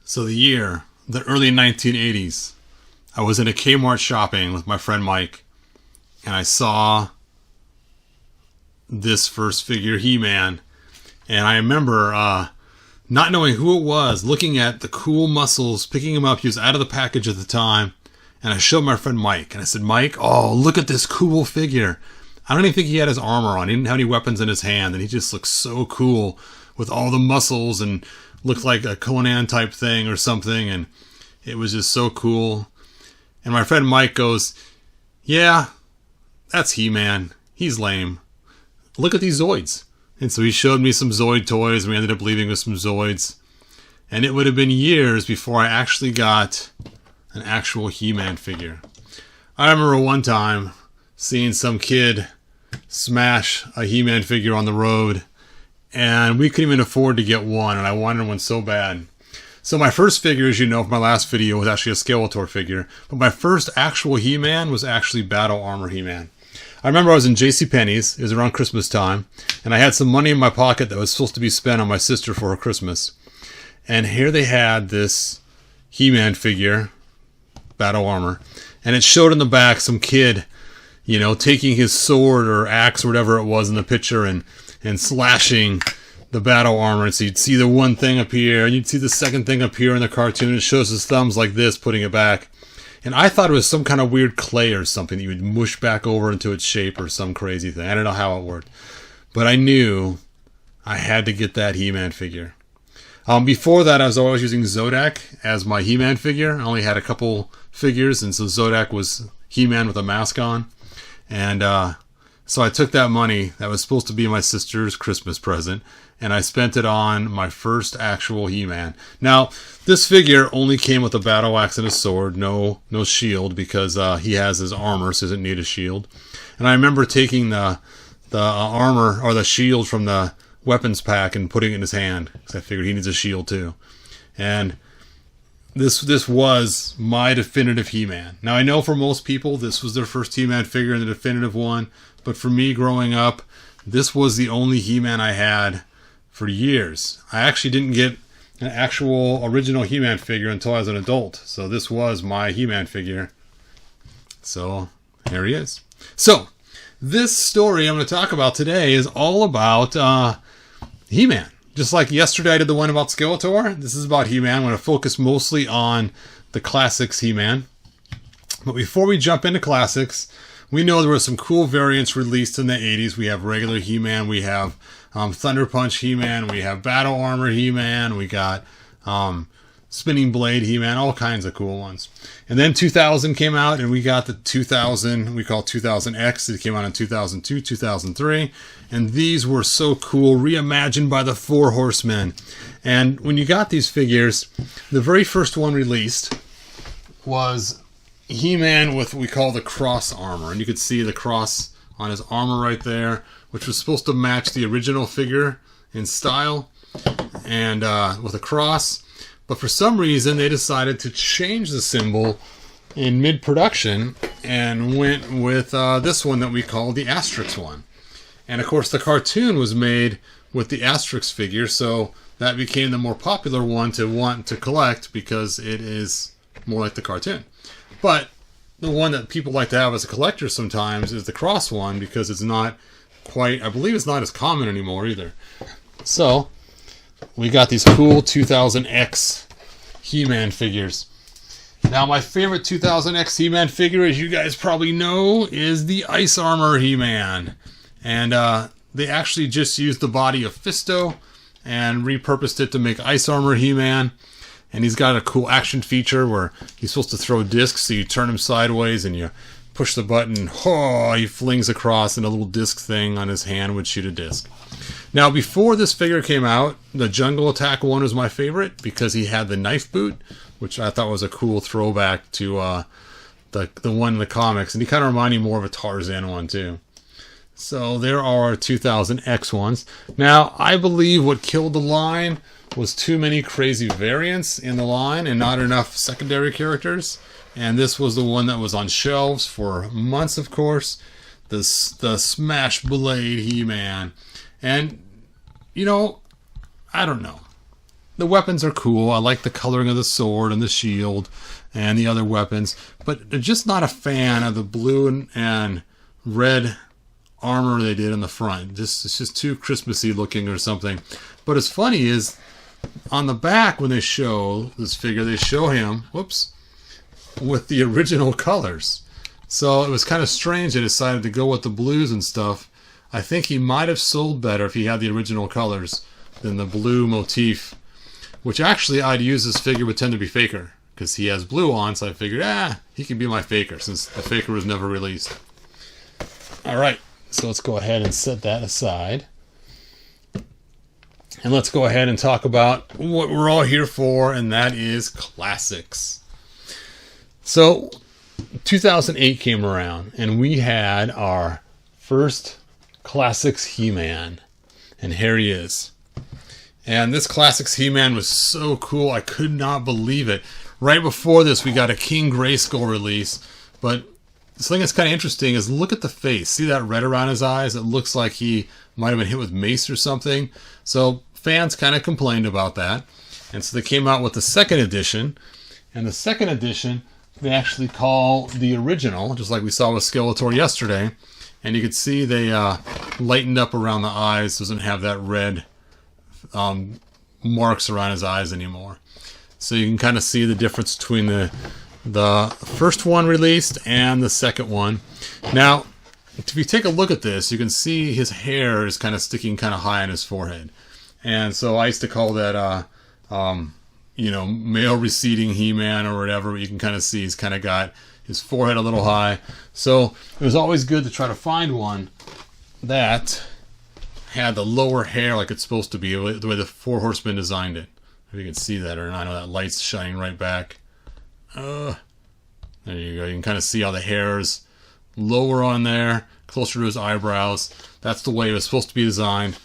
So the early 1980s, I was in a Kmart shopping with my friend Mike, and I saw this first figure, He-Man, and I remember not knowing who it was, looking at the cool muscles, picking him up. He was out of the package at the time, and I showed my friend Mike, and I said, Mike, oh, look at this cool figure. I don't even think he had his armor on. He didn't have any weapons in his hand, and he just looked so cool with all the muscles and looked like a Conan type thing or something, and it was just so cool. And my friend Mike goes, yeah, that's He-Man. He's lame. Look at these Zoids. And so he showed me some Zoid toys, and we ended up leaving with some Zoids. And it would have been years before I actually got an actual He-Man figure. I remember one time seeing some kid smash a He-Man figure on the road, and we couldn't even afford to get one, and I wanted one so bad. So my first figure, as you know from my last video, was actually a Skeletor figure, but my first actual He-Man was actually Battle Armor He-Man. I remember I was in JCPenney's, it was around Christmas time, and I had some money in my pocket that was supposed to be spent on my sister for her Christmas. And here they had this He-Man figure, Battle Armor, and it showed in the back some kid, you know, taking his sword or axe or whatever it was in the picture and slashing the battle armor. And so you'd see the one thing appear, and you'd see the second thing appear in the cartoon. It shows his thumbs like this, putting it back. And I thought it was some kind of weird clay or something that you would mush back over into its shape or some crazy thing. I don't know how it worked. But I knew I had to get that He-Man figure. Before that, I was always using Zodak as my He-Man figure. I only had a couple figures, and so Zodak was He-Man with a mask on. And so I took that money that was supposed to be my sister's Christmas present, and I spent it on my first actual He-Man. Now, this figure only came with a battle axe and a sword, no shield, because he has his armor, so he doesn't need a shield. And I remember taking the armor or the shield from the weapons pack and putting it in his hand, because I figured he needs a shield too. And this was my definitive He-Man. Now, I know for most people, this was their first He-Man figure and the definitive one. But for me, growing up, this was the only He-Man I had for years. I actually didn't get an actual original He-Man figure until I was an adult. So this was my He-Man figure. So here he is. So this story I'm going to talk about today is all about He-Man. Just like yesterday I did the one about Skeletor, this is about He-Man. I'm going to focus mostly on the classics He-Man. But before we jump into classics, we know there were some cool variants released in the 80s. We have regular He-Man, we have Thunder Punch He-Man, we have Battle Armor He-Man, we got Spinning Blade He-Man, all kinds of cool ones. And then 2000 came out, and we got the 2000, we call 2000X. It came out in 2002, 2003. And these were so cool, reimagined by the Four Horsemen. And when you got these figures, the very first one released was He-Man with what we call the cross armor. And you could see the cross on his armor right there, which was supposed to match the original figure in style, and with a cross. But for some reason, they decided to change the symbol in mid-production and went with this one that we call the Asterix one. And of course, the cartoon was made with the Asterix figure, so that became the more popular one to want to collect because it is more like the cartoon. But the one that people like to have as a collector sometimes is the cross one, because it's not quite, I believe it's not as common anymore either. So we got these cool 2000X He-Man figures. Now, my favorite 2000X He-Man figure, as you guys probably know, is the Ice Armor He-Man. And they actually just used the body of Fisto and repurposed it to make Ice Armor He-Man. And he's got a cool action feature where he's supposed to throw discs, so you turn him sideways and you push the button, he flings across, and a little disc thing on his hand would shoot a disc. Now, before this figure came out, the Jungle Attack one was my favorite because he had the knife boot, which I thought was a cool throwback to the one in the comics. And he kind of reminded me more of a Tarzan one, too. So there are our 2000X ones. Now, I believe what killed the line was too many crazy variants in the line and not enough secondary characters. And this was the one that was on shelves for months, of course. The Smash Blade He-Man. And, you know, I don't know. the weapons are cool. I like the coloring of the sword and the shield and the other weapons, but I'm just not a fan of the blue and red armor they did in the front. It's just too Christmassy looking or something. But what's funny is on the back, when they show this figure, they show him, whoops, with the original colors. So it was kind of strange they decided to go with the blues and stuff. I think he might have sold better if he had the original colors than the blue motif, which actually I'd use this figure would tend to be Faker, because he has blue on, so I figured, he can be my Faker, since the Faker was never released. Alright, so let's go ahead and set that aside. And let's go ahead and talk about what we're all here for, and that is classics. So, 2008 came around, and we had our first Classics He-Man. And here he is. And this Classics He-Man was so cool, I could not believe it. Right before this, we got a King Grayskull release, but the thing that's kind of interesting is look at the face. See that red around his eyes? It looks like he might have been hit with mace or something. So fans kind of complained about that. And so they came out with the second edition. And the second edition, they actually call the original, just like we saw with Skeletor yesterday. And you could see they lightened up around the eyes. Doesn't have that red marks around his eyes anymore. So you can kind of see the difference between the first one released and the second one. Now, if you take a look at this, you can see his hair is kind of sticking kind of high on his forehead. And so I used to call that, male receding He-Man or whatever. You can kind of see he's kind of got his forehead a little high. So it was always good to try to find one that had the lower hair like it's supposed to be, the way the Four Horsemen designed it. If you can see that or not, I know that light's shining right back. There you go. You can kind of see how the hair is lower on there, closer to his eyebrows. That's the way it was supposed to be designed.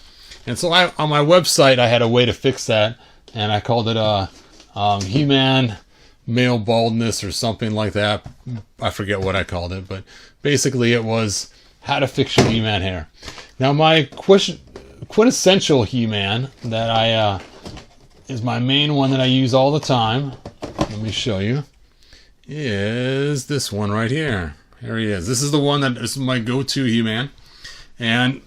And so on my website, I had a way to fix that, and I called it He-Man male baldness or something like that. I forget what I called it, but basically it was how to fix your He-Man hair. Now my quintessential He-Man that I is my main one that I use all the time. Let me show you. Is this one right here. Here he is. This is the one that is my go-to He-Man. And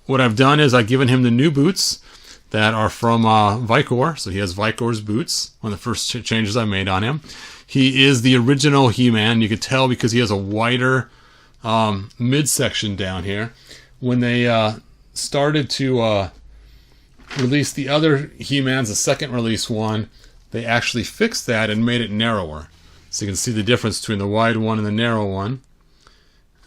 what I've done is I've given him the new boots that are from Vicor. So he has Vicor's boots, one of the first changes I made on him. He is the original He-Man. You could tell because he has a wider midsection down here. When they started to release the other He-Mans, the second release one, they actually fixed that and made it narrower. So you can see the difference between the wide one and the narrow one.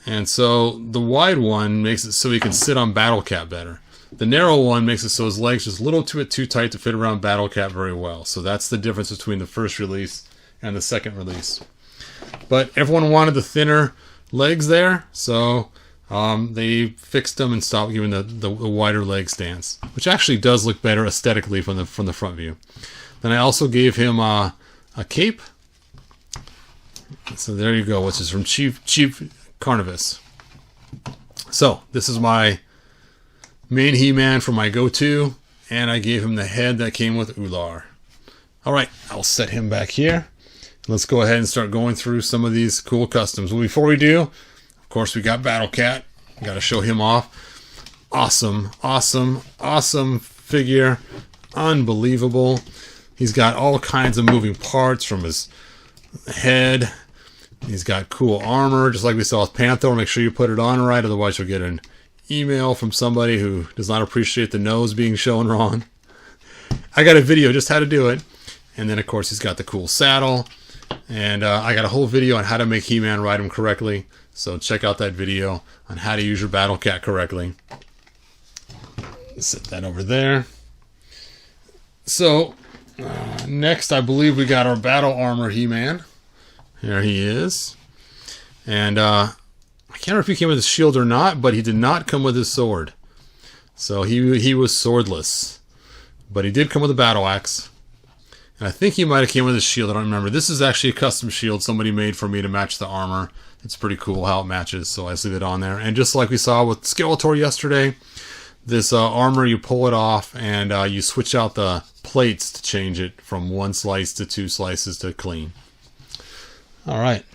And so the wide one makes it so he can sit on Battle Cat better. The narrow one makes it so his legs just a little too tight to fit around Battle Cat very well. So that's the difference between the first release and the second release. But everyone wanted the thinner legs there, so they fixed them and stopped giving the wider leg stance, which actually does look better aesthetically from the front view. Then I also gave him a cape. So there you go, which is from Chief Carnivus. So this is my main He-Man for my go-to, and I gave him the head that came with Oolar. Alright, I'll set him back here. Let's go ahead and start going through some of these cool customs. Well, before we do, of course, we got Battle Cat. Got to show him off. Awesome, awesome, awesome figure. Unbelievable. He's got all kinds of moving parts from his head. He's got cool armor, just like we saw with Panther. Make sure you put it on right, otherwise you'll get an email from somebody who does not appreciate the nose being shown wrong. I got a video just how to do it. And then, of course, he's got the cool saddle. And I got a whole video on how to make He-Man ride him correctly. So check out that video on how to use your Battle Cat correctly. Set that over there. So, next I believe we got our Battle Armor He-Man. Here he is. And I can't remember if he came with his shield or not, but he did not come with his sword. So he was swordless. But he did come with a battle axe. And I think he might have came with his shield. I don't remember. This is actually a custom shield somebody made for me to match the armor. It's pretty cool how it matches, so I just leave it on there. And just like we saw with Skeletor yesterday, This armor, you pull it off, and you switch out the plates to change it from 1 slice to 2 slices to clean. All right.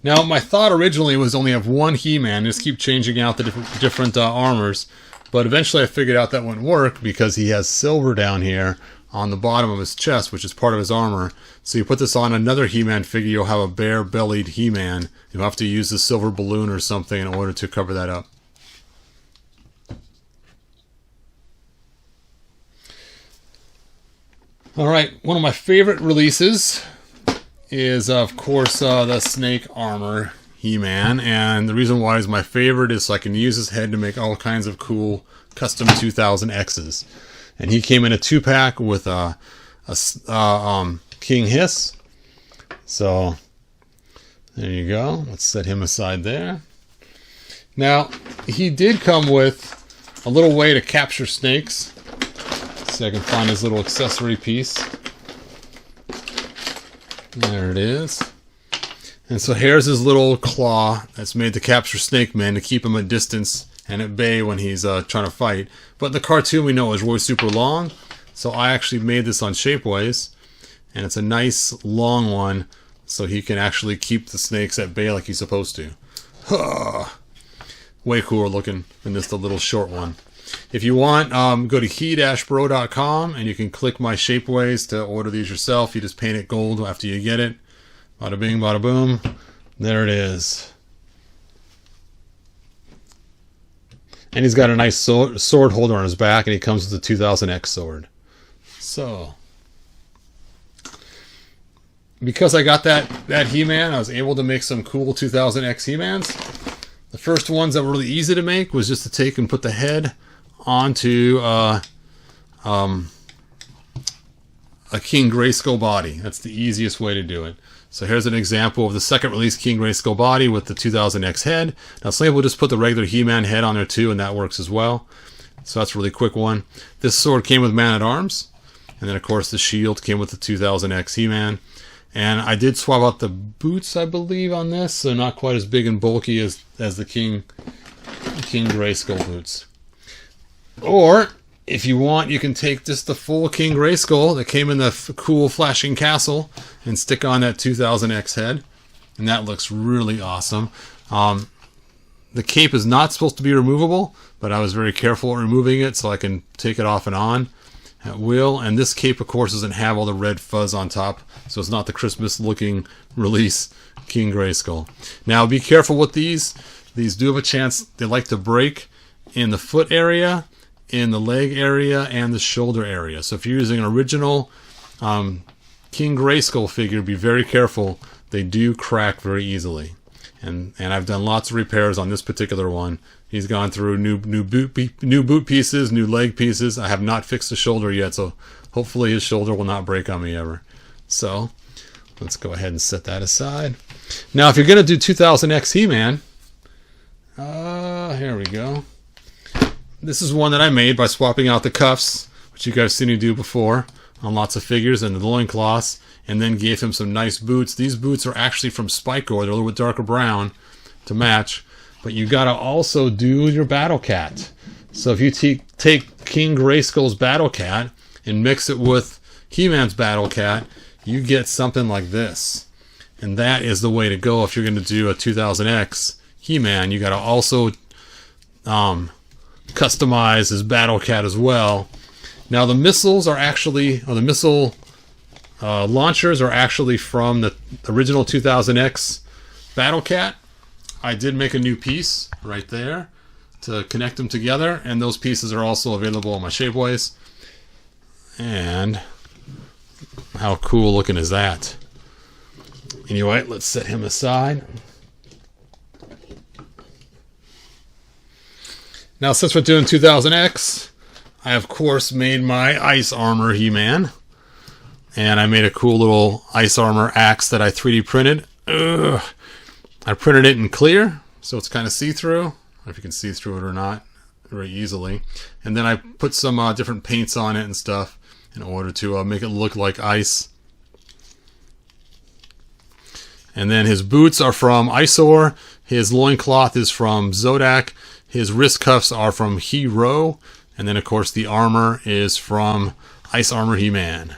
Now, my thought originally was only have one He-Man, just keep changing out the different armors. But eventually I figured out that wouldn't work because he has silver down here on the bottom of his chest, which is part of his armor. So you put this on another He-Man figure, you'll have a bare-bellied He-Man. You'll have to use the silver balloon or something in order to cover that up. Alright, one of my favorite releases is, of course, the Snake Armor He-Man. And the reason why is my favorite is so I can use his head to make all kinds of cool custom 2000Xs. And he came in a 2-pack with King Hiss. So, there you go. Let's set him aside there. Now, he did come with a little way to capture snakes. See if I can find his little accessory piece. There it is. And so here's his little claw that's made to capture Snake Man to keep him at distance and at bay when he's trying to fight. But in the cartoon we know is really super long. So I actually made this on Shapeways. And it's a nice long one so he can actually keep the snakes at bay like he's supposed to. Way cooler looking than just a little short one. If you want, go to he-bro.com and you can click my Shapeways to order these yourself. You just paint it gold after you get it. Bada bing, bada boom. There it is. And he's got a nice sword holder on his back, and he comes with a 2000X sword. So, because I got that He-Man, I was able to make some cool 2000X He-Mans. The first ones that were really easy to make was just to take and put the head onto a King Grayskull body. That's the easiest way to do it. So here's an example of the second release King Grayskull body with the 2000X head. Now some people just put the regular He-Man head on there too, and that works as well. So that's a really quick one. This sword came with Man-at-Arms. And then of course the shield came with the 2000X He-Man. And I did swap out the boots, I believe, on this. So not quite as big and bulky as the King Grayskull boots. Or, if you want, you can take just the full King Grayskull that came in the cool flashing castle and stick on that 2000X head. And that looks really awesome. The cape is not supposed to be removable, but I was very careful at removing it so I can take it off and on at will. And this cape, of course, doesn't have all the red fuzz on top, so it's not the Christmas looking release King Grayskull. Now be careful with these. These do have a chance, they like to break in the foot area, in the leg area, and the shoulder area. So if you're using an original King Grayskull figure, be very careful. They do crack very easily. And I've done lots of repairs on this particular one. He's gone through new boot pieces, new leg pieces. I have not fixed the shoulder yet, so hopefully his shoulder will not break on me ever. So let's go ahead and set that aside. Now, if you're going to do 2000X He-Man, here we go. This is one that I made by swapping out the cuffs, which you guys have seen me do before on lots of figures, and the loincloths, and then gave him some nice boots. These boots are actually from Spycore. They're a little bit darker brown to match. But you got to also do your Battle Cat. So if you take King Grayskull's Battle Cat and mix it with He-Man's Battle Cat, you get something like this. And that is the way to go if you're going to do a 2000X He-Man. You got to also customize his Battle Cat as well. Now the missiles are actually, or the missile launchers are actually from the original 2000X Battle Cat. I did make a new piece right there to connect them together, and those pieces are also available on my Shapeways. And how cool looking is that? Anyway, let's set him aside. Now, since we're doing 2000X, I of course made my Ice Armor He-Man. And I made a cool little Ice Armor axe that I 3D printed. I printed it in clear, so it's kind of see-through. I don't know if you can see through it or not very easily. And then I put some different paints on it and stuff in order to make it look like ice. And then his boots are from Iceor. His loincloth is from Zodak. His wrist cuffs are from Hero, and then of course the armor is from Ice Armor He-Man.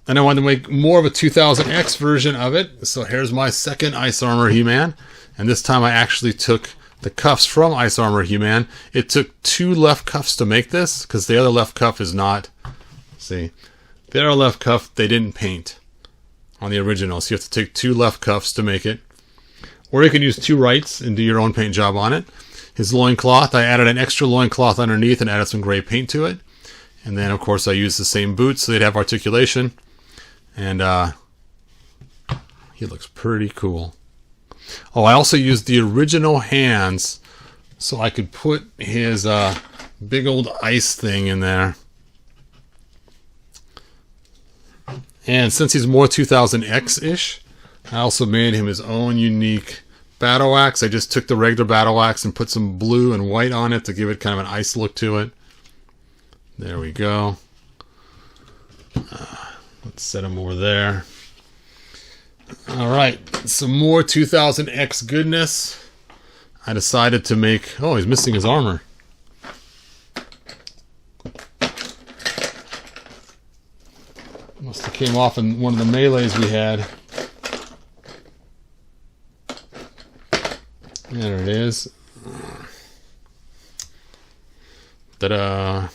Then I wanted to make more of a 2000X version of it, so here's my second Ice Armor He-Man, and this time I actually took the cuffs from Ice Armor He-Man. It took 2 left cuffs to make this, because the other left cuff is not, see, the other left cuff they didn't paint on the original, so you have to take 2 left cuffs to make it. Or you can use 2 rights and do your own paint job on it. His loincloth, I added an extra loincloth underneath and added some gray paint to it. And then, of course, I used the same boots so they'd have articulation. And he looks pretty cool. Oh, I also used the original hands so I could put his big old ice thing in there. And since he's more 2000X-ish, I also made him his own unique battle axe. I just took the regular battle axe and put some blue and white on it to give it kind of an ice look to it. There we go. Let's set him over there. Alright, some more 2000X goodness. I decided to make... Oh, he's missing his armor. Must have came off in one of the melees we had. There it is. Ta-da!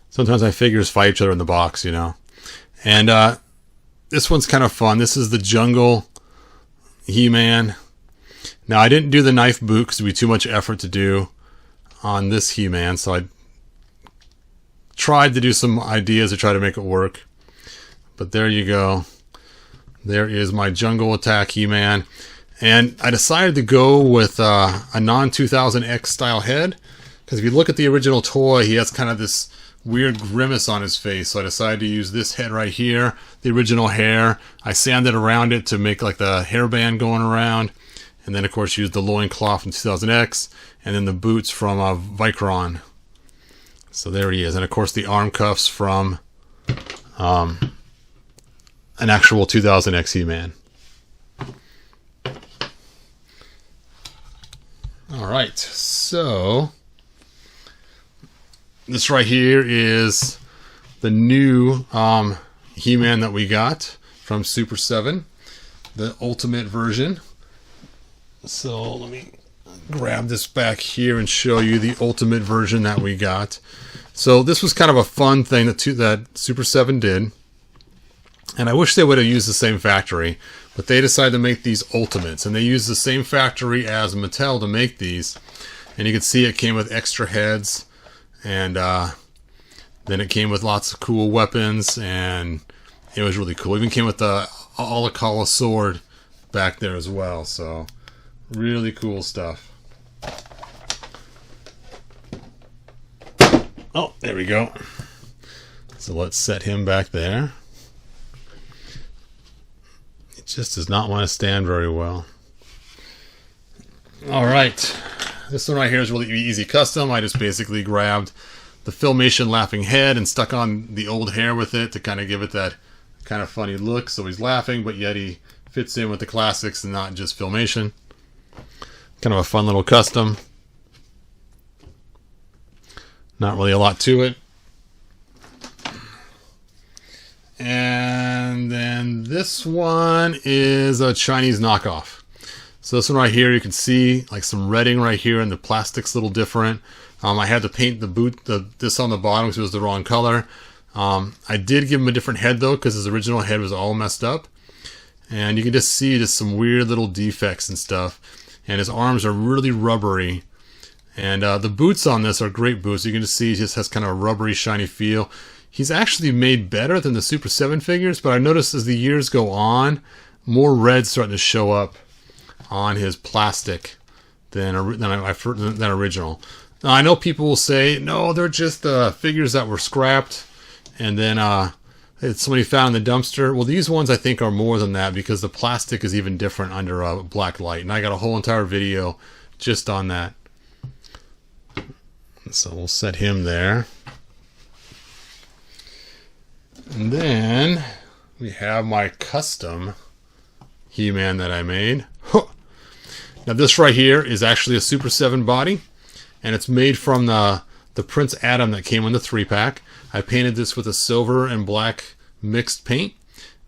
Sometimes my figures fight each other in the box, you know. And this one's kind of fun. This is the Jungle He-Man. Now, I didn't do the knife boot because it would be too much effort to do on this He-Man, so I tried to do some ideas to try to make it work. But there you go. There is my Jungle Attack He-Man. And I decided to go with a non-2000X style head, because if you look at the original toy, he has kind of this weird grimace on his face. So I decided to use this head right here, the original hair. I sanded around it to make like the hairband going around. And then, of course, used the loincloth from 2000X, and then the boots from Vicron. So there he is. And, of course, the arm cuffs from an actual 2000X He-Man. All right, so this right here is the new He-Man that we got from Super 7, the Ultimate version. So let me grab this back here and show you the Ultimate version that we got. So this was kind of a fun thing that Super 7 did. And I wish they would have used the same factory, but they decided to make these Ultimates. And they used the same factory as Mattel to make these. And you can see it came with extra heads. And then it came with lots of cool weapons. And it was really cool. It even came with the Alakala sword back there as well. So really cool stuff. Oh, there we go. So let's set him back there. It just does not want to stand very well. Alright. This one right here is really easy custom. I just basically grabbed the Filmation laughing head and stuck on the old hair with it to kind of give it that kind of funny look. So he's laughing, but yet he fits in with the classics and not just Filmation. Kind of a fun little custom. Not really a lot to it. And then this one is a Chinese knockoff. So this one right here, you can see like some redding right here, and the plastic's a little different. I had to paint this on the bottom because it was the wrong color. I did give him a different head though, because his original head was all messed up. And you can just see just some weird little defects and stuff. And his arms are really rubbery. And the boots on this are great boots. You can just see he just has kind of a rubbery, shiny feel. He's actually made better than the Super 7 figures, but I noticed as the years go on, more red's starting to show up on his plastic than original. Now, I know people will say, no, they're just figures that were scrapped, and then somebody found in the dumpster. Well, these ones I think are more than that, because the plastic is even different under a black light, and I got a whole entire video just on that. So we'll set him there. And then we have my custom He-Man that I made. Huh. Now this right here is actually a Super 7 body, and it's made from the Prince Adam that came in the 3-pack. I painted this with a silver and black mixed paint,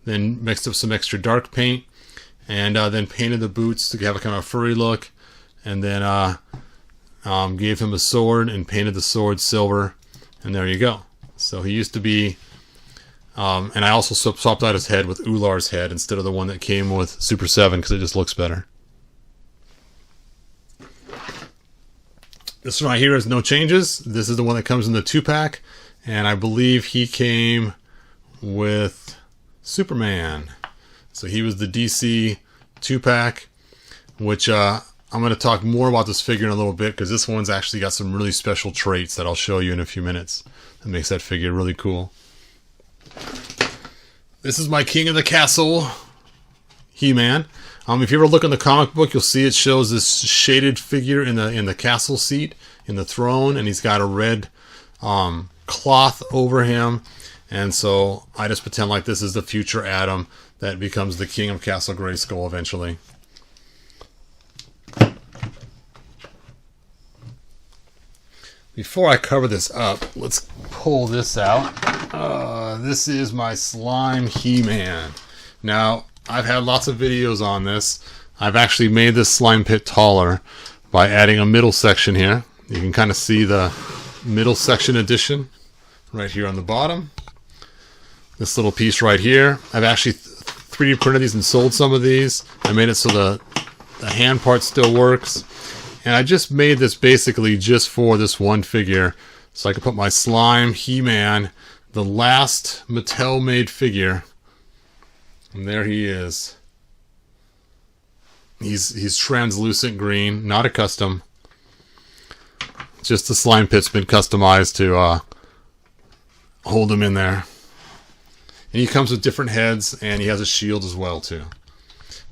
then mixed up some extra dark paint, and then painted the boots to have a kind of furry look, and then gave him a sword and painted the sword silver, and there you go. So he used to be, and I also swapped out his head with Oolar's head instead of the one that came with Super 7 because it just looks better. This one right here has no changes. This is the one that comes in the 2-pack, and I believe he came with Superman. So he was the DC 2-pack, which I'm going to talk more about this figure in a little bit because this one's actually got some really special traits that I'll show you in a few minutes. That makes that figure really cool. This is my King of the Castle He-Man. If you ever look in the comic book, you'll see it shows this shaded figure in the castle seat, in the throne, and he's got a red cloth over him. And so I just pretend like this is the future Adam that becomes the King of Castle Grayskull eventually. Before I cover this up, let's pull this out. This is my slime He-Man. Now, I've had lots of videos on this. I've actually made this slime pit taller by adding a middle section here. You can kind of see the middle section addition right here on the bottom. This little piece right here. I've actually 3D printed these and sold some of these. I made it so the hand part still works. And I just made this basically just for this one figure. So I can put my slime He-Man, the last Mattel made figure. And there he is. He's translucent green, not a custom. Just the slime pit's been customized to hold him in there. And he comes with different heads, and he has a shield as well too.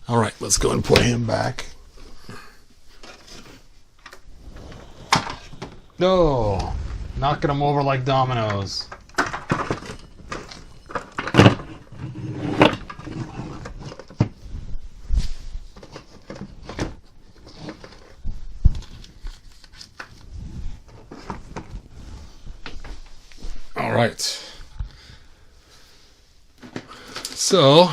All right, let's go and put him back. No, knocking him over like dominoes. All right. So,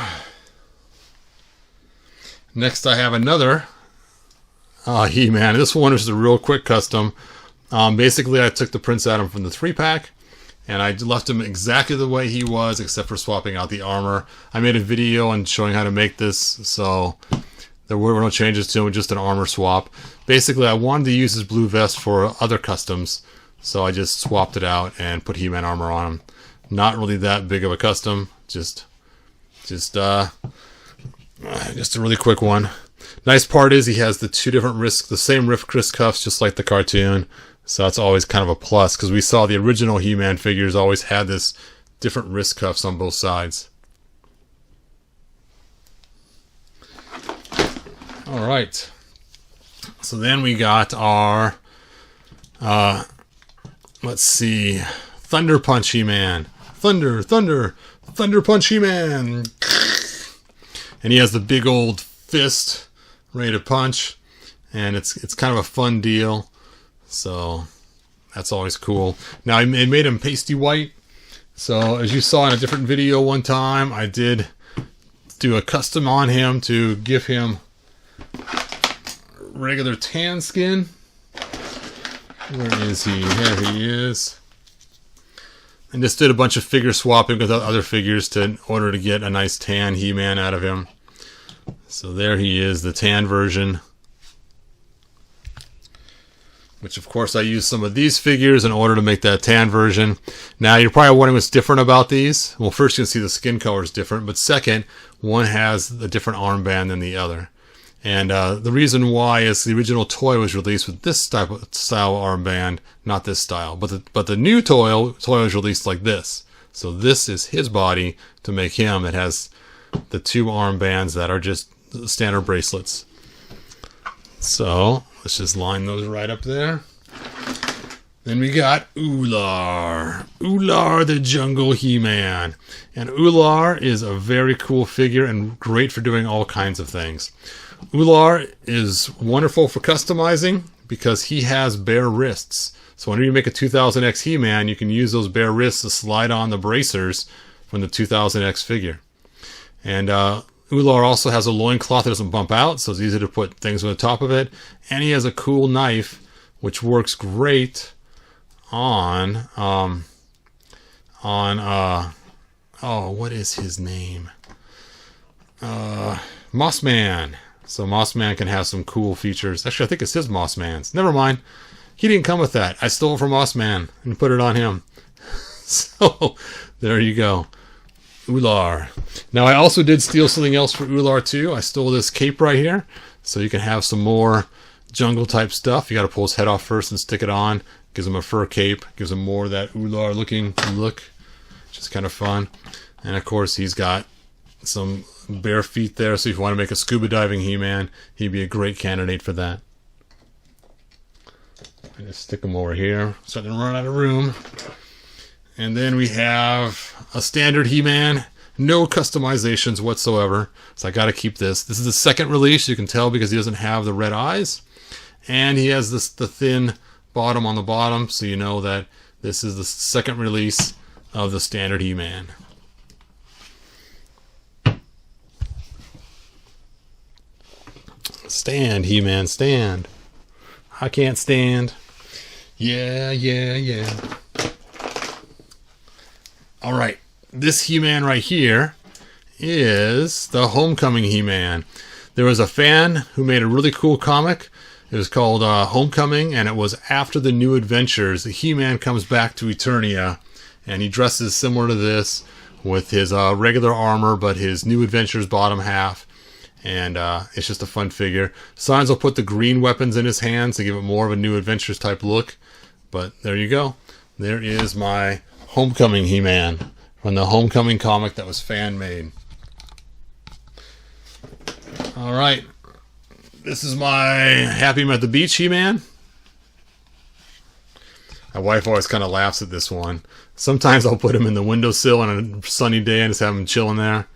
next I have another He-Man. This one is a real quick custom. Basically, I took the Prince Adam from the 3-pack, and I left him exactly the way he was, except for swapping out the armor. I made a video on showing how to make this, so there were no changes to him, just an armor swap. Basically, I wanted to use his blue vest for other customs, so I just swapped it out and put He-Man armor on him. Not really that big of a custom, just a really quick one. Nice part is he has the two different wrists, the same wrist cuffs, just like the cartoon. So that's always kind of a plus, because we saw the original He-Man figures always had this different wrist cuffs on both sides. All right. So then we got our, let's see, Thunder Punch He-Man. Thunder Punch He-Man. And he has the big old fist ready to punch, and it's kind of a fun deal. So that's always cool. Now I made him pasty white. So as you saw in a different video one time, I did do a custom on him to give him regular tan skin. Where is he? There he is. And just did a bunch of figure swapping with other figures in order to get a nice tan He-Man out of him. So there he is, the tan version. Which of course I used some of these figures in order to make that tan version. Now you're probably wondering what's different about these. Well, first you can see the skin color is different, but second, one has a different armband than the other. And the reason why is the original toy was released with this type of style armband, not this style. But the new toy was released like this. So this is his body to make him. It has the two armbands that are just standard bracelets. So let's just line those right up there. Then we got Oolar. Oolar the Jungle He-Man. And Oolar is a very cool figure and great for doing all kinds of things. Oolar is wonderful for customizing because he has bare wrists. So whenever you make a 2000X He-Man, you can use those bare wrists to slide on the bracers from the 2000X figure. And Oolar also has a loincloth that doesn't bump out, so it's easy to put things on the top of it. And he has a cool knife, which works great on what is his name? Mossman. So Mossman can have some cool features. Actually, I think it's his Mossman's. Never mind. He didn't come with that. I stole it from Mossman and put it on him. So, there you go. Oolar. Now, I also did steal something else for Oolar, too. I stole this cape right here. So you can have some more jungle-type stuff. You got to pull his head off first and stick it on. Gives him a fur cape. Gives him more of that Oolar-looking look. Which is kind of fun. And, of course, he's got some bare feet there. So if you want to make a scuba diving He-Man, he'd be a great candidate for that. I just stick him over here. Starting to run out of room. And then we have a standard He-Man. No customizations whatsoever. So I got to keep this. This is the second release. You can tell because he doesn't have the red eyes. And he has the thin bottom on the bottom. So you know that this is the second release of the standard He-Man. Stand, He-Man, stand. I can't stand. Yeah. Alright, this He-Man right here is the Homecoming He-Man. There was a fan who made a really cool comic. It was called Homecoming, and it was after the New Adventures. The He-Man comes back to Eternia, and he dresses similar to this with his regular armor, but his New Adventures bottom half. And it's just a fun figure. Signs will put the green weapons in his hands to give it more of a New Adventures type look. But there you go. There is my Homecoming He-Man from the Homecoming comic that was fan-made. Alright. This is my Happy I'm at the Beach He-Man. My wife always kind of laughs at this one. Sometimes I'll put him in the windowsill on a sunny day and just have him chilling there.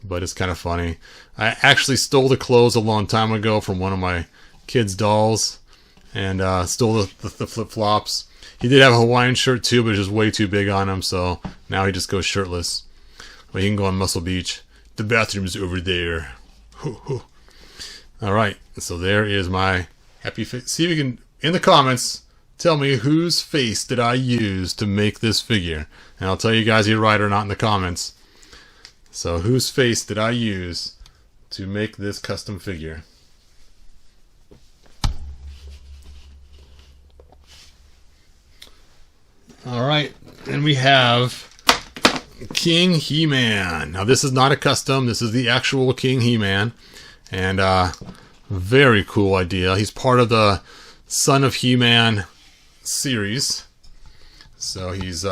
But it's kind of funny. I actually stole the clothes a long time ago from one of my kids' dolls. And stole the flip-flops. He did have a Hawaiian shirt too, but it was just way too big on him. So now he just goes shirtless. But he can go on Muscle Beach. The bathroom's over there. Alright, so there is my happy face. See if you can, in the comments, tell me whose face did I use to make this figure. And I'll tell you guys you're right or not in the comments. So whose face did I use to make this custom figure? Alright, and we have King He-Man. Now this is not a custom, this is the actual King He-Man. And very cool idea. He's part of the Son of He-Man series. So he's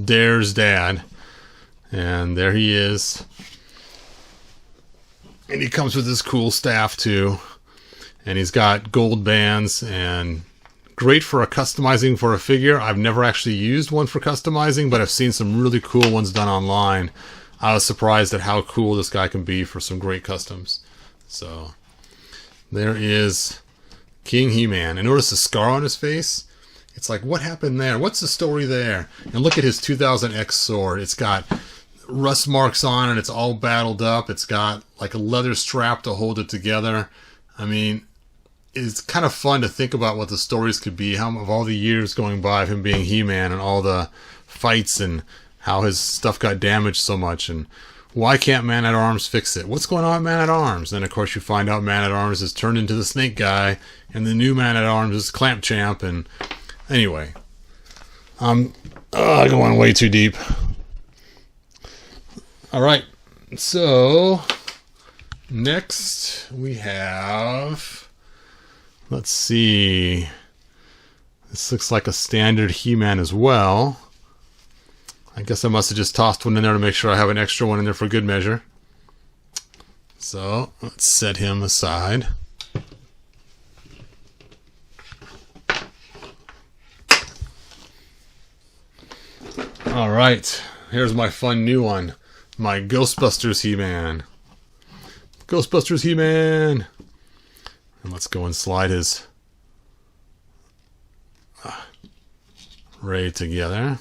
Dare's dad. And there he is. And he comes with this cool staff too. And he's got gold bands and great for customizing for a figure. I've never actually used one for customizing, but I've seen some really cool ones done online. I was surprised at how cool this guy can be for some great customs. So, there is King He-Man. And notice the scar on his face. It's like, what happened there? What's the story there? And look at his 2000X sword. It's got rust marks on it. It's all battled up. It's got like a leather strap to hold it together. I mean, it's kind of fun to think about what the stories could be. How of all the years going by of him being He-Man and all the fights and how his stuff got damaged so much, and why can't Man-at-Arms fix it? What's going on with Man-at-Arms? Then, of course, you find out Man-at-Arms is turned into the Snake Guy, and the new Man-at-Arms is Clamp Champ, and anyway. I'm going way too deep. Alright, so next we have, let's see, this looks like a standard He-Man as well. I guess I must have just tossed one in there to make sure I have an extra one in there for good measure. So, let's set him aside. Alright, here's my fun new one. My Ghostbusters He-Man. Ghostbusters He-Man! And let's go and slide his ray together.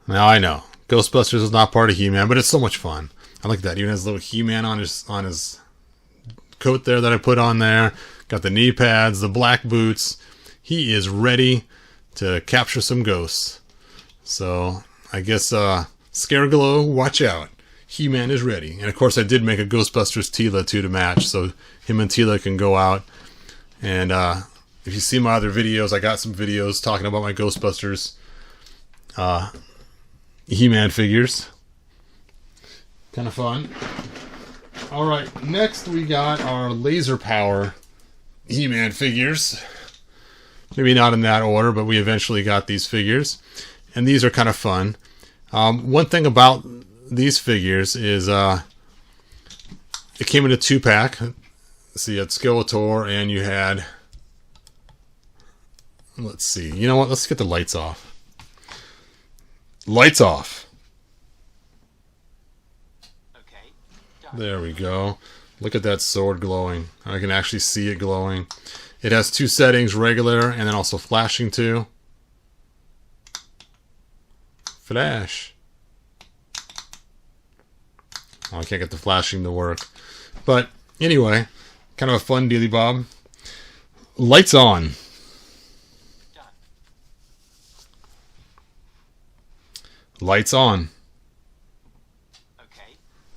Now I know, Ghostbusters is not part of He-Man, but it's so much fun. I like that. Even has a little He-Man on his coat there that I put on there. Got the knee pads, the black boots. He is ready to capture some ghosts. So I guess Scareglow, watch out. He-Man is ready. And of course I did make a Ghostbusters Tila too to match, so him and Tila can go out. And if you see my other videos, I got some videos talking about my Ghostbusters He-Man figures. Kind of fun. Alright, next we got our laser power He-Man figures. Maybe not in that order, but we eventually got these figures. And these are kind of fun. One thing about these figures is it came in a 2-pack. So you had Skeletor and you had... Let's see. You know what? Let's get the lights off. Lights off. Okay, done. There we go. Look at that sword glowing. I can actually see it glowing. It has 2 settings, regular and then also flashing too. Flash. Oh, I can't get the flashing to work. But anyway, kind of a fun dealy bob. Lights on. Done. Lights on. Okay,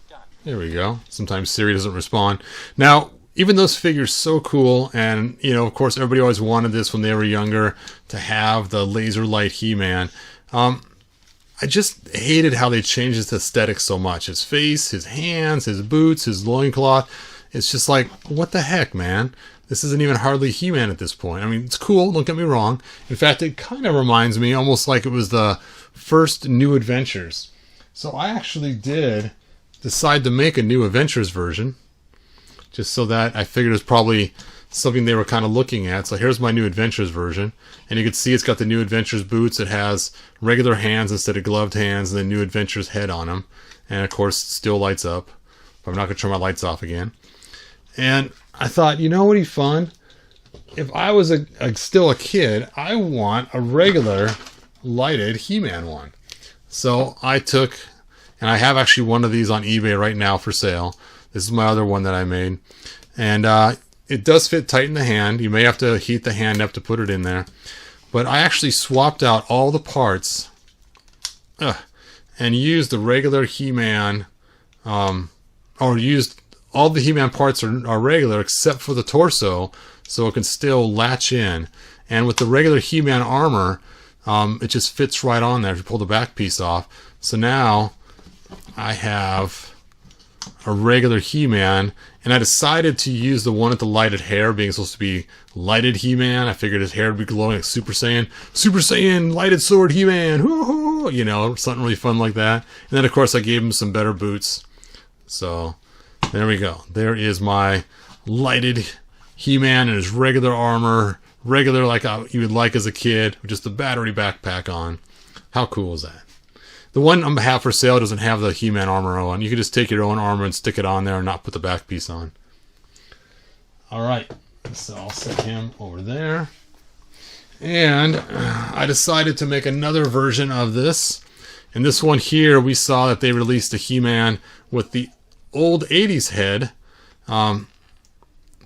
done. There we go. Sometimes Siri doesn't respond. Now, even those figures so cool, and you know, of course, everybody always wanted this when they were younger to have the laser light He-Man. I just hated how they changed his aesthetic so much. His face, his hands, his boots, his loincloth. It's just like, what the heck, man? This isn't even hardly He-Man at this point. I mean, it's cool, don't get me wrong. In fact, it kind of reminds me almost like it was the first New Adventures. So I actually did decide to make a New Adventures version. Just so that I figured it was probably something they were kind of looking at. So here's my New Adventures version. And you can see it's got the New Adventures boots. It has regular hands instead of gloved hands and the New Adventures head on them. And of course, it still lights up. But I'm not going to turn my lights off again. And I thought, you know what would be fun? If I was still a kid, I want a regular lighted He-Man one. So I took, and I have actually one of these on eBay right now for sale. This is my other one that I made. And it does fit tight in the hand. You may have to heat the hand up to put it in there. But I actually swapped out all the parts and used the regular He-Man, or used all the He-Man parts are regular except for the torso, so it can still latch in. And with the regular He-Man armor, it just fits right on there if you pull the back piece off. So now I have a regular He-Man, and I decided to use the one with the lighted hair, being supposed to be lighted He-Man. I figured his hair would be glowing like Super Saiyan, lighted sword He-Man, woo-hoo, you know, something really fun like that. And then of course I gave him some better boots. So there we go. There is my lighted He-Man in his regular armor, regular like you would like as a kid, with just the battery backpack on. How cool is that? The one I have for sale doesn't have the He-Man armor on. You can just take your own armor and stick it on there and not put the back piece on. Alright, so I'll set him over there. And I decided to make another version of this. And this one here, we saw that they released a He-Man with the old 80s head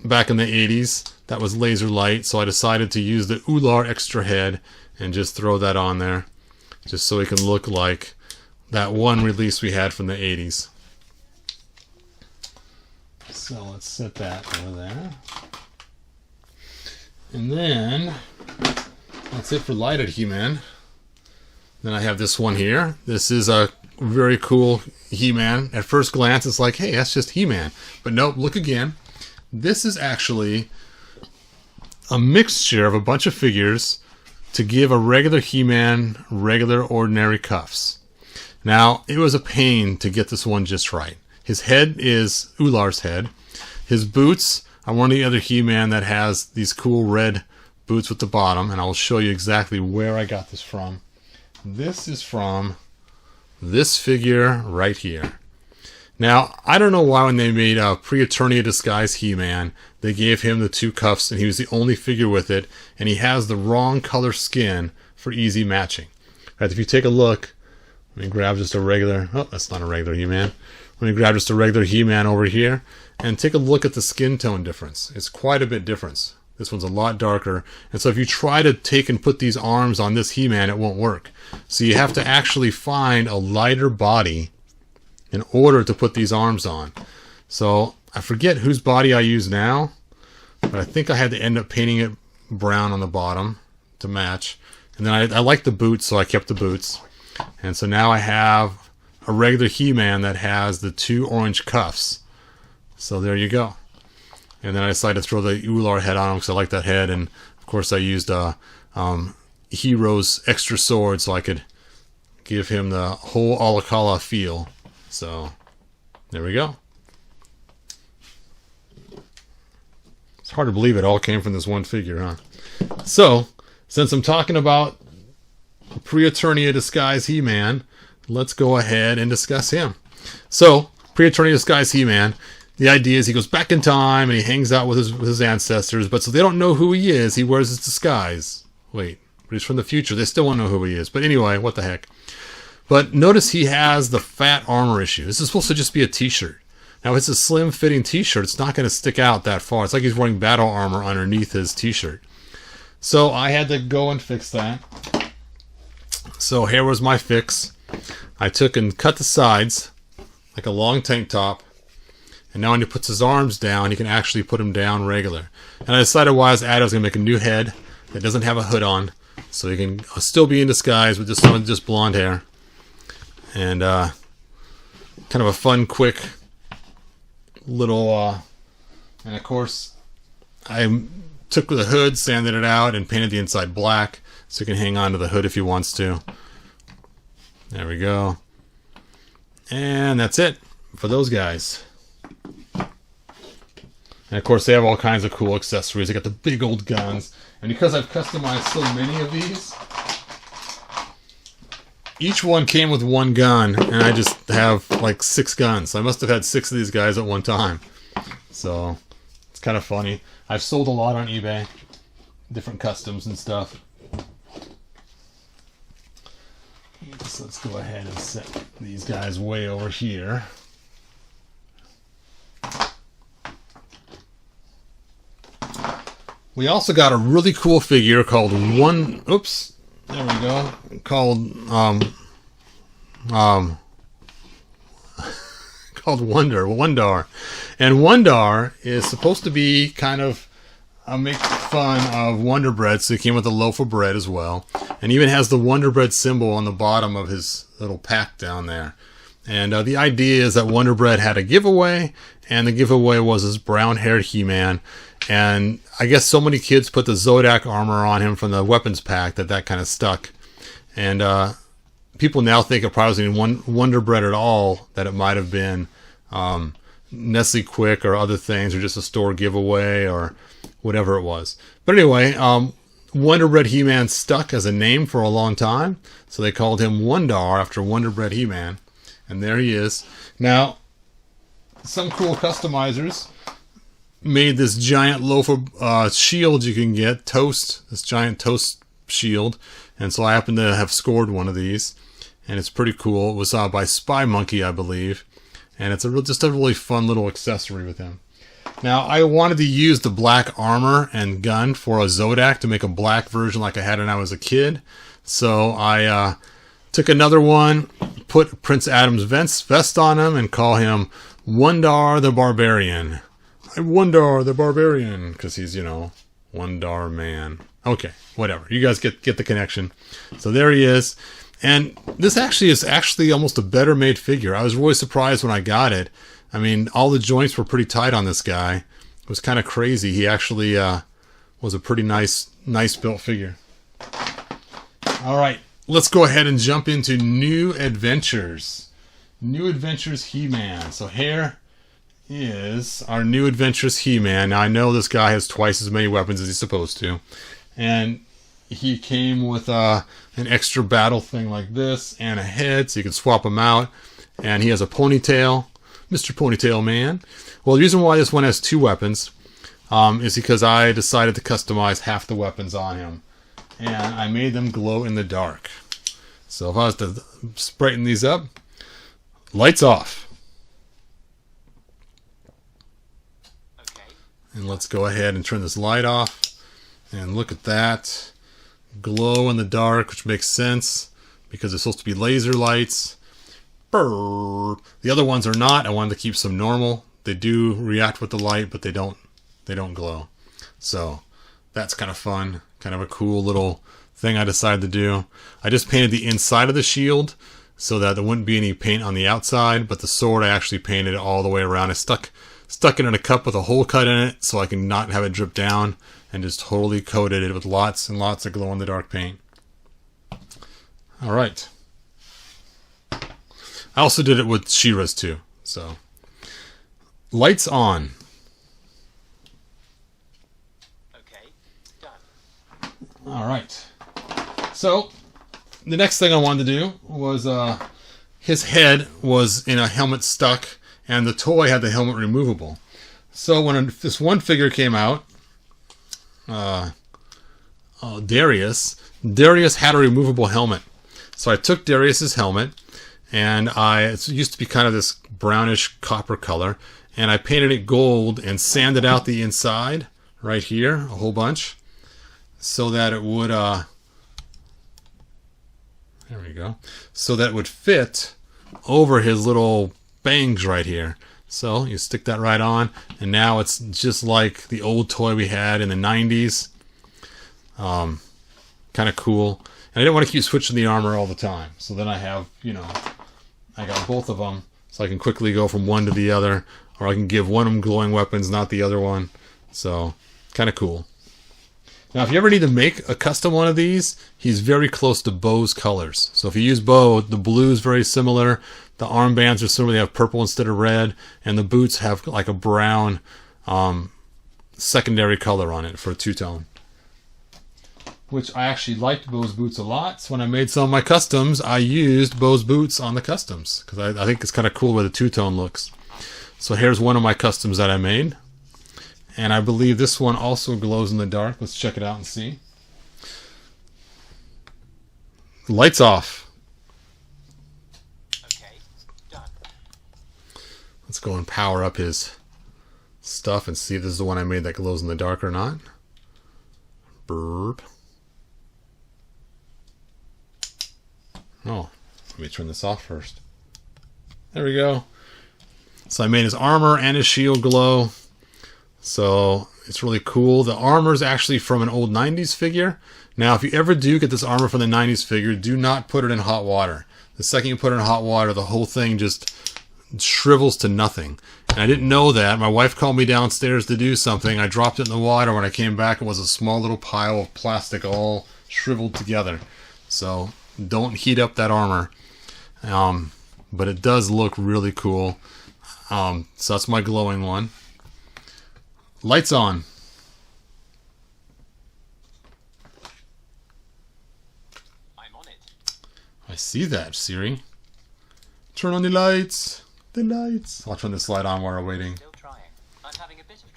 back in the 80s. That was laser light, so I decided to use the Oolar extra head and just throw that on there. Just so it can look like that one release we had from the 80s. So let's set that over there. And then that's it for lighted He-Man. Then I have this one here. This is a very cool He-Man. At first glance, it's like, hey, that's just He-Man. But nope, look again. This is actually a mixture of a bunch of figures to give a regular He-Man regular ordinary cuffs. Now, it was a pain to get this one just right. His head is Oolar's head. His boots I want the other He-Man that has these cool red boots with the bottom, and I'll show you exactly where I got this from. This is from this figure right here. Now, I don't know why when they made a Pre-Eternia Disguise He-Man, they gave him the 2 cuffs, and he was the only figure with it, and he has the wrong color skin for easy matching. Right, if you take a look, let me grab just a regular, oh, that's not a regular He-Man. Let me grab just a regular He-Man over here, and take a look at the skin tone difference. It's quite a bit different. This one's a lot darker, and so if you try to take and put these arms on this He-Man, it won't work. So you have to actually find a lighter body in order to put these arms on. So I forget whose body I use now, but I think I had to end up painting it brown on the bottom to match. And then I like the boots, so I kept the boots. And so now I have a regular He-Man that has the 2 orange cuffs. So there you go. And then I decided to throw the Oolar head on him because I like that head. And of course I used Hero's extra sword so I could give him the whole Alakala feel. So there we go. It's hard to believe it all came from this one figure, huh? So, since I'm talking about Pre-Eternia Disguise He-Man, let's go ahead and discuss him. So, Pre-Eternia Disguise He-Man, the idea is he goes back in time and he hangs out with his ancestors, but so they don't know who he is, he wears his disguise. Wait, but he's from the future. They still won't know who he is. But anyway, what the heck. But notice he has the fat armor issue. This is supposed to just be a t-shirt. Now, it's a slim-fitting t-shirt. It's not going to stick out that far. It's like he's wearing battle armor underneath his t-shirt. So I had to go and fix that. So here was my fix. I took and cut the sides like a long tank top. And now when he puts his arms down, he can actually put them down regular. And I decided while I was at it, I was going to make a new head that doesn't have a hood on. So he can still be in disguise with just blonde hair. And kind of a fun, quick little... and of course, I took the hood, sanded it out, and painted the inside black. So he can hang on to the hood if he wants to. There we go. And that's it for those guys. And of course, they have all kinds of cool accessories. They got the big old guns. And because I've customized so many of these, each one came with one gun, and I just have like 6 guns. So I must have had 6 of these guys at one time. So it's kind of funny. I've sold a lot on eBay, different customs and stuff. So let's go ahead and set these guys way over here. We also got a really cool figure called Oops, there we go. Called called Wondar, and Wondar is supposed to be kind of make fun of Wonder Bread, so he came with a loaf of bread as well, and even has the Wonder Bread symbol on the bottom of his little pack down there. And the idea is that Wonder Bread had a giveaway, and the giveaway was his brown-haired He-Man. And I guess so many kids put the Zodak armor on him from the weapons pack that kind of stuck. And people now think it probably wasn't Wonder Bread at all, that it might have been Nestle Quick or other things, or just a store giveaway or whatever it was. But anyway, Wonder Bread He-Man stuck as a name for a long time, so they called him Wondar after Wonder Bread He-Man. And there he is. Now, some cool customizers made this giant loaf of shield you can get, this giant toast shield. And so I happen to have scored one of these, and it's pretty cool. It was by Spy Monkey, I believe, and it's just a really fun little accessory with him. Now, I wanted to use the black armor and gun for a Zodak to make a black version like I had when I was a kid. So I took another one, put Prince Adam's vest on him, and call him Wondar the Barbarian. I'm Wondar the Barbarian, because he's, Wondar Man. Okay, whatever. You guys get the connection. So there he is. And this is almost a better made figure. I was really surprised when I got it. I mean, all the joints were pretty tight on this guy. It was kind of crazy. He actually was a pretty nice built figure. All right, let's go ahead and jump into New Adventures. New Adventures He-Man. So here is our new adventurous He-Man. Now I know this guy has twice as many weapons as he's supposed to. And he came with an extra battle thing like this and a head, so you can swap him out. And he has a ponytail, Mr. Ponytail Man. Well, the reason why this one has two weapons is because I decided to customize half the weapons on him. And I made them glow in the dark. So if I was to brighten these up, lights off. Okay. And let's go ahead and turn this light off. And look at that. Glow in the dark, which makes sense because it's supposed to be laser lights. Brrr. The other ones are not. I wanted to keep some normal. They do react with the light, but they don't glow. So that's kind of fun. Kind of a cool little thing I decided to do. I just painted the inside of the shield so that there wouldn't be any paint on the outside, but the sword I actually painted all the way around. I stuck it in a cup with a hole cut in it so I can not have it drip down, and just totally coated it with lots and lots of glow-in-the-dark paint. Alright. I also did it with She-Ra's too. So, lights on. Okay. Done. Alright. So, the next thing I wanted to do was, his head was in a helmet stuck, and the toy had the helmet removable. So when this one figure came out, Darius had a removable helmet. So I took Darius's helmet, and it used to be kind of this brownish copper color, and I painted it gold and sanded out the inside right here a whole bunch so that it would there we go, so that it would fit over his little bangs right here. So you stick that right on, and now it's just like the old toy we had in the 90s. Kind of cool. And I didn't want to keep switching the armor all the time. So then I have, I got both of them, so I can quickly go from one to the other, or I can give one of them glowing weapons, not the other one. So, kind of cool. Now, if you ever need to make a custom one of these, he's very close to Bo's colors. So if you use Bo, the blue is very similar. The armbands are similar. They have purple instead of red. And the boots have like a brown secondary color on it for a two-tone. Which I actually liked Bo's boots a lot. So when I made some of my customs, I used Bo's boots on the customs. Because I think it's kind of cool where the two-tone looks. So here's one of my customs that I made. And I believe this one also glows in the dark. Let's check it out and see. Lights off. Okay. Done. Let's go and power up his stuff and see if this is the one I made that glows in the dark or not. Burp. Oh, let me turn this off first. There we go. So I made his armor and his shield glow. So it's really cool. The armor is actually from an old 90s figure. Now, if you ever do get this armor from the 90s figure, do not put it in hot water. The second you put it in hot water, the whole thing just shrivels to nothing. And I didn't know that. My wife called me downstairs to do something. I dropped it in the water. When I came back, it was a small little pile of plastic all shriveled together. So don't heat up that armor. But it does look really cool. So that's my glowing one. Lights on. I'm on it. I see that, Siri. Turn on the lights. The lights. I'll turn this light on while we're waiting. Still trying. I'm having a bit of...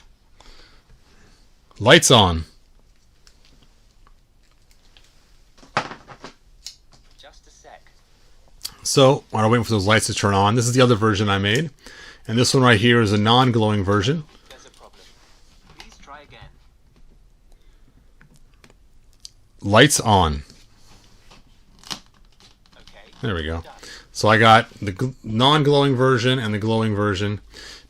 Lights on. Just a sec. So, while I'm waiting for those lights to turn on, this is the other version I made. And this one right here is a non-glowing version. There's a problem. Please try again. Lights on. Okay. There we go. Done. So I got the non-glowing version and the glowing version.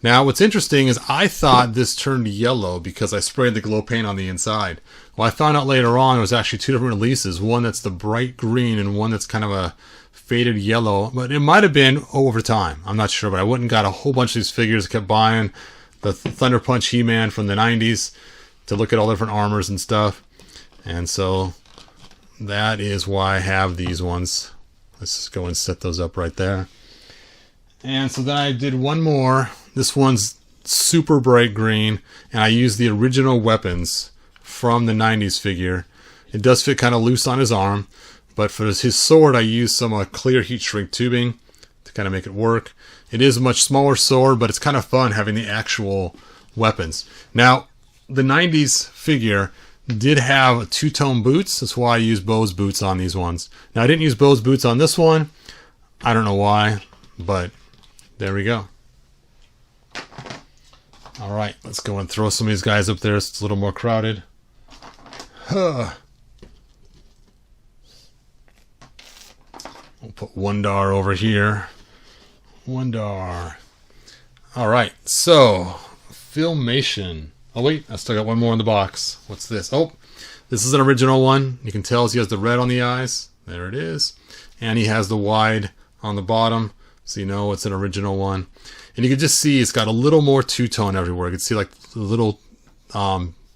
Now, what's interesting is I thought this turned yellow because I sprayed the glow paint on the inside. Well, I found out later on it was actually two different releases. One that's the bright green and one that's kind of a faded yellow. But it might have been over time. I'm not sure, but I went and got a whole bunch of these figures. I kept buying the Thunder Punch He-Man from the 90s to look at all different armors and stuff. And so that is why I have these ones. Let's just go and set those up right there. And so then I did one more. This one's super bright green, and I used the original weapons from the 90s figure. It does fit kind of loose on his arm, but for his sword I used some clear heat shrink tubing to kind of make it work. It is a much smaller sword, but it's kind of fun having the actual weapons. Now, the 90s figure did have two-tone boots. That's why I used Bo's boots on these ones. Now, I didn't use Bo's boots on this one. I don't know why, but there we go. All right, let's go and throw some of these guys up there so it's a little more crowded. We'll put Wondar over here. Wondar. All right, so Filmation. Oh wait, I still got one more in the box. What's this? Oh, this is an original one. You can tell he has the red on the eyes. There it is. And he has the wide on the bottom, so you know it's an original one. And you can just see it's got a little more two-tone everywhere. You can see like the little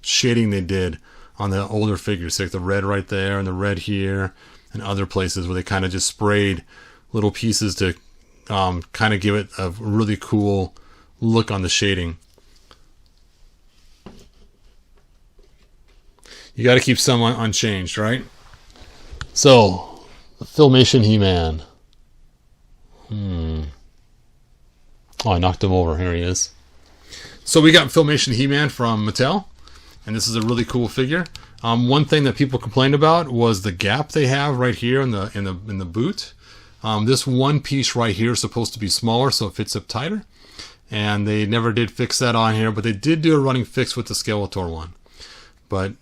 shading they did on the older figures. So like the red right there and the red here and other places where they kind of just sprayed little pieces to kind of give it a really cool look on the shading. You got to keep some unchanged, right? So, the Filmation He-Man. Oh, I knocked him over. Here he is. So we got Filmation He-Man from Mattel, and this is a really cool figure. One thing that people complained about was the gap they have right here in the boot. This one piece right here is supposed to be smaller, so it fits up tighter. And they never did fix that on here, but they did do a running fix with the Skeletor one. But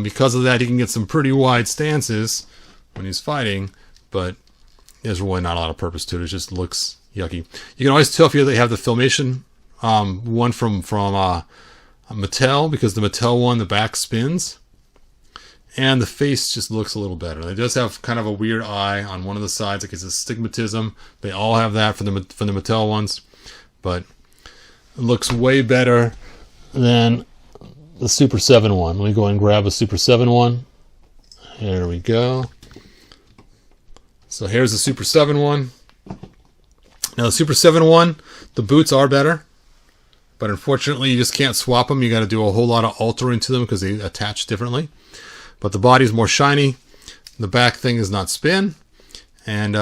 because of that, he can get some pretty wide stances when he's fighting, but there's really not a lot of purpose to it. It just looks yucky. You can always tell if they have the Filmation one from Mattel, because the Mattel one, the back spins. And the face just looks a little better. It does have kind of a weird eye on one of the sides. Like it's a stigmatism. They all have that from the Mattel ones. But it looks way better than the Super 7 one. Let me go and grab a Super 7 one. There we go. So here's the Super 7 one. Now the Super 7 one, the boots are better. But unfortunately, you just can't swap them. You got to do a whole lot of altering to them because they attach differently. But the body's more shiny. The back thing is not spin. And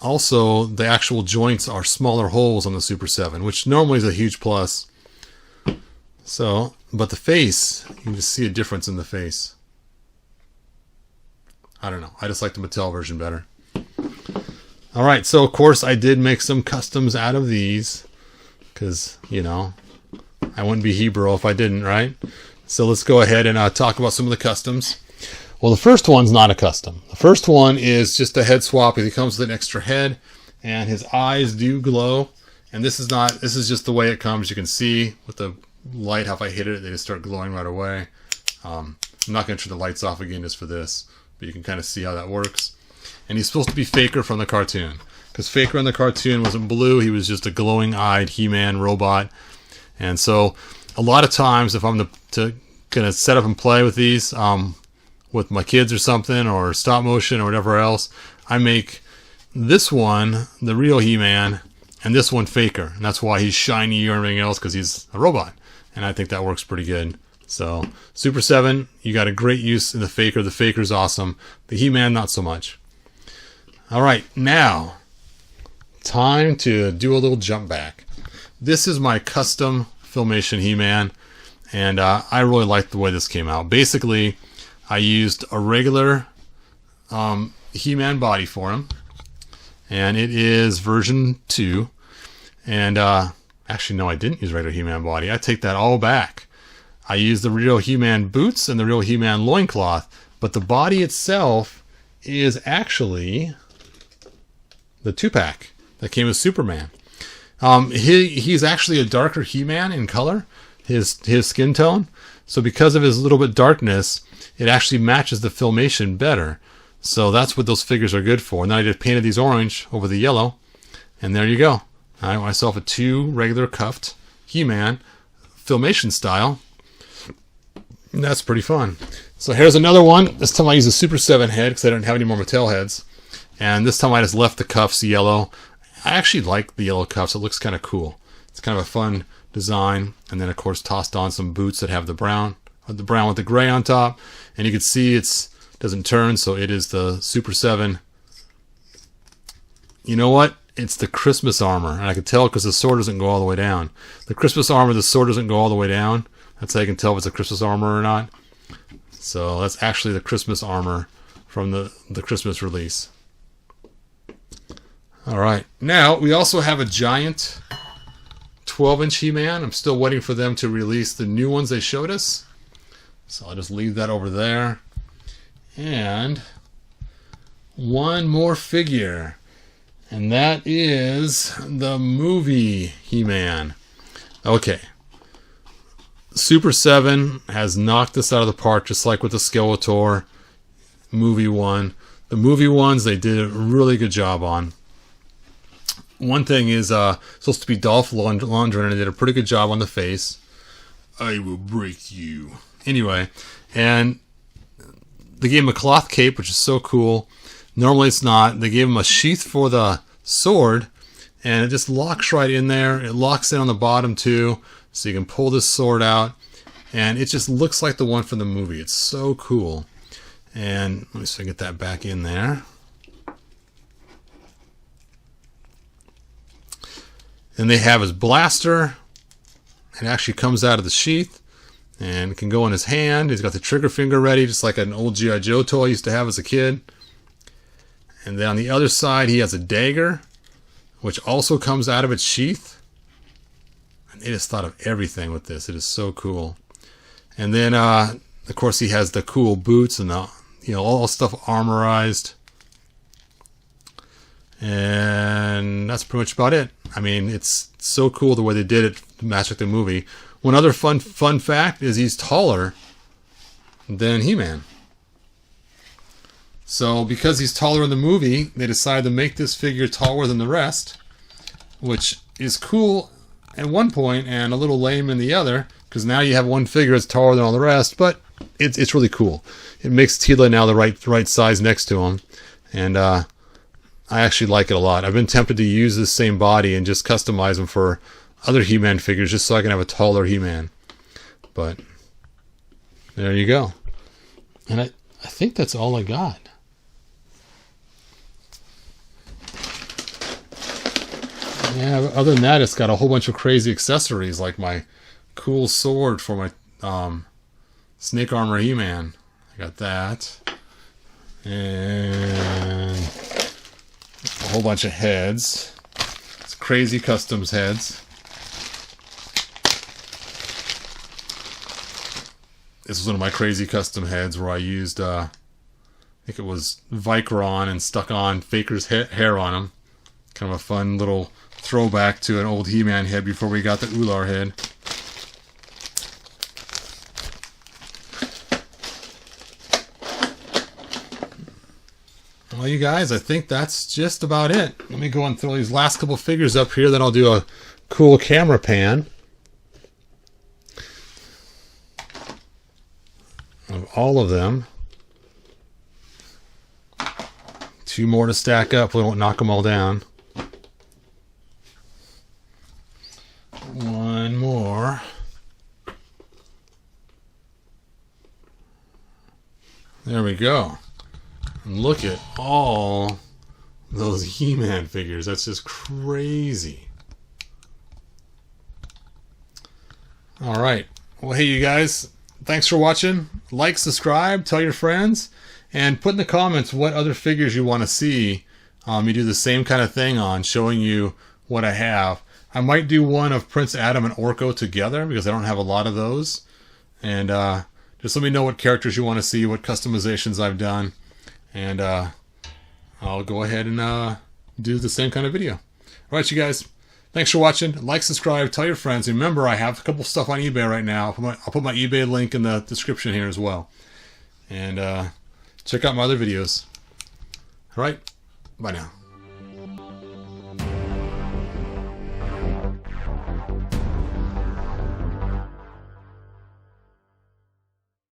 also, the actual joints are smaller holes on the Super 7, which normally is a huge plus. So, but the face, you can just see a difference in the face. I don't know. I just like the Mattel version better. Alright, so of course I did make some customs out of these. Because, you know, I wouldn't be Hebrew if I didn't, right? So let's go ahead and talk about some of the customs. Well, the first one's not a custom. The first one is just a head swap. He comes with an extra head, and his eyes do glow. And this is just the way it comes. You can see with the light, how if I hit it, they just start glowing right away. I'm not going to turn the lights off again just for this, but you can kind of see how that works. And he's supposed to be Faker from the cartoon, because Faker in the cartoon wasn't blue. He was just a glowing-eyed He-Man robot. And so a lot of times, if I'm gonna set up and play with these with my kids or something, or stop motion or whatever else, I make this one the real He-Man and this one Faker, and that's why he's shiny or everything else, because he's a robot. And I think that works pretty good. So Super 7, you got a great use in the Faker. The Faker's awesome. The He-Man, not so much. All right, now time to do a little jump back. This is my custom Filmation He-Man, and I really like the way this came out. Basically, I used a regular He-Man body for him, and it is version 2. And actually, no, I didn't use regular He-Man body. I take that all back. I used the real He-Man boots and the real He-Man loincloth, but the body itself is actually the 2-pack that came with Superman. He's actually a darker He-Man in color, his skin tone. So because of his little bit darkness, it actually matches the Filmation better. So that's what those figures are good for. And then I just painted these orange over the yellow, and there you go. I got myself a 2 regular cuffed He-Man, Filmation style. And that's pretty fun. So here's another one. This time I use a Super 7 head because I didn't have any more Mattel heads. And this time I just left the cuffs yellow. I actually like the yellow cuffs. It looks kind of cool. It's kind of a fun design. And then of course tossed on some boots that have the brown with the gray on top. And you can see it's doesn't turn, so it is the Super 7. You know what? It's the Christmas armor. And I can tell because the sword doesn't go all the way down. The Christmas armor, the sword doesn't go all the way down. That's how you can tell if it's a Christmas armor or not. So that's actually the Christmas armor from the Christmas release. Alright, now we also have a giant 12-inch He-Man. I'm still waiting for them to release the new ones they showed us. So I'll just leave that over there. And one more figure. And that is the movie He-Man. Okay. Super 7 has knocked this out of the park, just like with the Skeletor movie one. The movie ones they did a really good job on. One thing is supposed to be Dolph Lundgren, and they did a pretty good job on the face. I will break you. Anyway, and they gave him a cloth cape, which is so cool. Normally it's not. They gave him a sheath for the sword, and it just locks right in there. It locks in on the bottom too, so you can pull this sword out, and it just looks like the one from the movie. It's so cool. And let me see if I can get that back in there. Then they have his blaster. It actually comes out of the sheath and can go in his hand. He's got the trigger finger ready, just like an old G.I. Joe toy I used to have as a kid. And then on the other side, he has a dagger, which also comes out of its sheath. And they just thought of everything with this. It is so cool. And then, of course, he has the cool boots and the, all stuff armorized. And that's pretty much about it. I mean, it's so cool the way they did it to match with the movie. One other fun fact is he's taller than He-Man. So because he's taller in the movie, they decided to make this figure taller than the rest, which is cool at one point and a little lame in the other, because now you have one figure that's taller than all the rest, but it's really cool. It makes Tila now the right size next to him, and I actually like it a lot. I've been tempted to use this same body and just customize them for other He-Man figures just so I can have a taller He-Man. But there you go. And I think that's all I got. Yeah, other than that, it's got a whole bunch of crazy accessories, like my cool sword for my Snake Armor He-Man. I got that. And a whole bunch of heads. It's crazy customs heads. This was one of my crazy custom heads where I used, I think it was Vicron, and stuck on Faker's hair on him. Kind of a fun little throwback to an old He-Man head before we got the Oolar head. Well, you guys, I think that's just about it. Let me go and throw these last couple figures up here, then I'll do a cool camera pan of all of them. 2 more to stack up. We won't knock them all down. 1 more. There we go. And look at all those He-Man figures. That's just crazy. Alright. Well, hey, you guys. Thanks for watching. Like, subscribe, tell your friends, and put in the comments what other figures you want to see me do the same kind of thing on, showing you what I have. I might do one of Prince Adam and Orko together, because I don't have a lot of those. And just let me know what characters you want to see, what customizations I've done. And I'll go ahead and do the same kind of video. Alright, you guys. Thanks for watching. Like, subscribe, tell your friends. And remember, I have a couple stuff on eBay right now. I'll put my eBay link in the description here as well. And check out my other videos. Alright, bye now.